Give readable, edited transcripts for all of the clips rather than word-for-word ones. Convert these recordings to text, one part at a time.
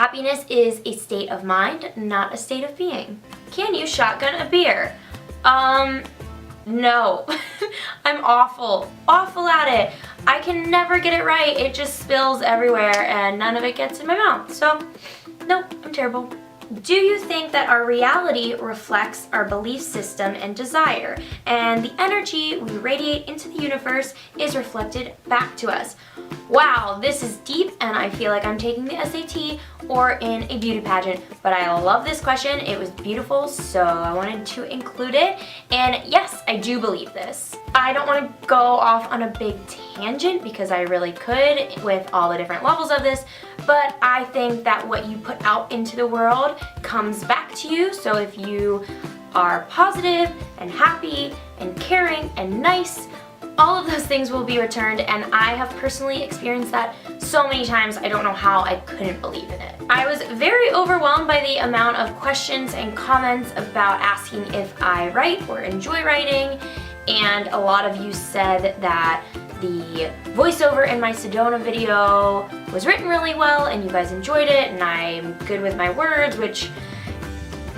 Happiness is a state of mind, not a state of being. Can you shotgun a beer? No. I'm awful at it. I can never get it right. It just spills everywhere and none of it gets in my mouth. So, nope, I'm terrible. Do you think that our reality reflects our belief system and desire, and the energy we radiate into the universe is reflected back to us? Wow, this is deep and I feel like I'm taking the SAT or in a beauty pageant, but I love this question. It was beautiful, so I wanted to include it. And yes, I do believe this. I don't want to go off on a big tangent because I really could with all the different levels of this, but I think that what you put out into the world comes back to you. So if you are positive and happy and caring and nice, all of those things will be returned, and I have personally experienced that so many times I don't know how I couldn't believe in it. I was very overwhelmed by the amount of questions and comments about asking if I write or enjoy writing, and a lot of you said that the voiceover in my Sedona video was written really well and you guys enjoyed it and I'm good with my words, which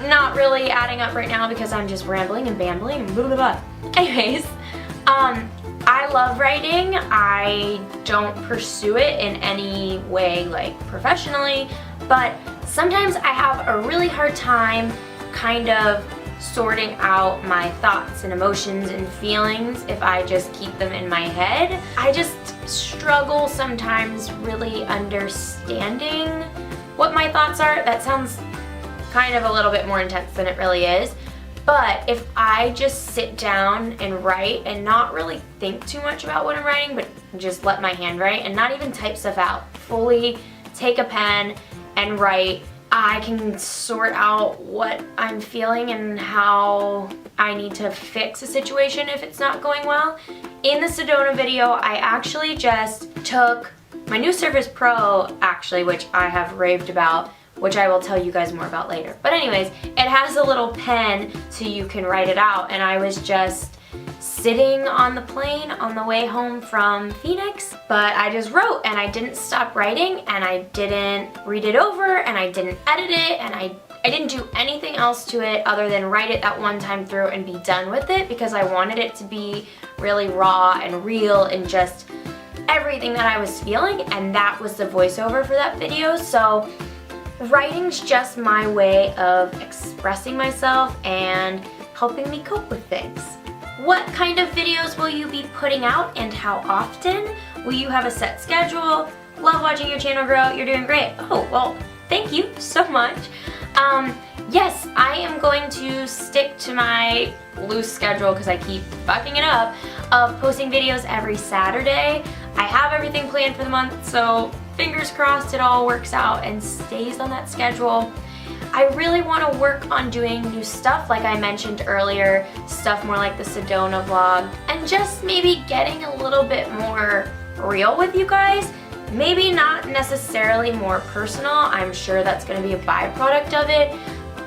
not really adding up right now because I'm just rambling and bambling and blah blah blah. Anyways, I love writing. I don't pursue it in any way like professionally, but sometimes I have a really hard time kind of sorting out my thoughts and emotions and feelings if I just keep them in my head. I just struggle sometimes really understanding what my thoughts are. That sounds kind of a little bit more intense than it really is. But if I just sit down and write and not really think too much about what I'm writing, but just let my hand write and not even type stuff out, fully take a pen and write, I can sort out what I'm feeling and how I need to fix a situation if it's not going well. In the Sedona video, I actually just took my new Surface Pro, actually, which I have raved about, which I will tell you guys more about later. But anyways, it has a little pen so you can write it out, and I was just sitting on the plane on the way home from Phoenix, but I just wrote and I didn't stop writing and I didn't read it over and I didn't edit it and I didn't do anything else to it other than write it that one time through and be done with it because I wanted it to be really raw and real and just everything that I was feeling, and that was the voiceover for that video. So writing's just my way of expressing myself and helping me cope with things. What kind of videos will you be putting out and how often? Will you have a set schedule? Love watching your channel grow. You're doing great. Oh, well, thank you so much. Yes, I am going to stick to my loose schedule because I keep fucking it up of posting videos every Saturday. I have everything planned for the month, so fingers crossed it all works out and stays on that schedule. I really want to work on doing new stuff, like I mentioned earlier, stuff more like the Sedona vlog, and just maybe getting a little bit more real with you guys. Maybe not necessarily more personal, I'm sure that's going to be a byproduct of it,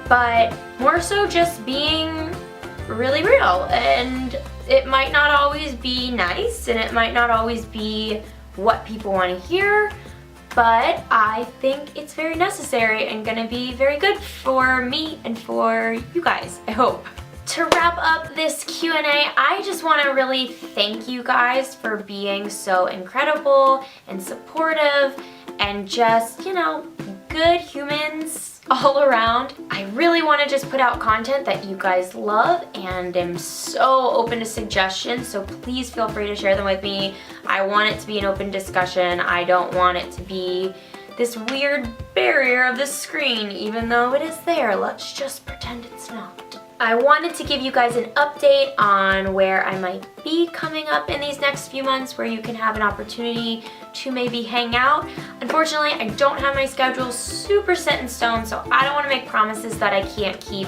but more so just being really real. And it might not always be nice, and it might not always be what people want to hear, but I think it's very necessary and gonna be very good for me and for you guys, I hope. To wrap up this Q&A, I just want to really thank you guys for being so incredible and supportive and just, you know, good humans all around. I really want to just put out content that you guys love and am so open to suggestions, so please feel free to share them with me. I want it to be an open discussion. I don't want it to be this weird barrier of the screen, even though it is there. Let's just pretend it's not. I wanted to give you guys an update on where I might be coming up in these next few months where you can have an opportunity to maybe hang out. Unfortunately, I don't have my schedule super set in stone, so I don't want to make promises that I can't keep,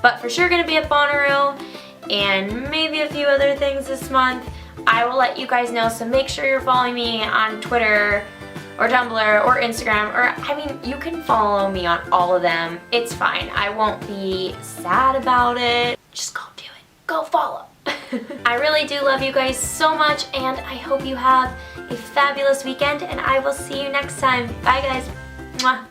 but for sure going to be at Bonnaroo and maybe a few other things this month. I will let you guys know, so make sure you're following me on Twitter or Tumblr or Instagram, or I mean, you can follow me on all of them. It's fine. I won't be sad about it. Just go do it. Go follow. I really do love you guys so much, and I hope you have a fabulous weekend, and I will see you next time. Bye guys. Mwah.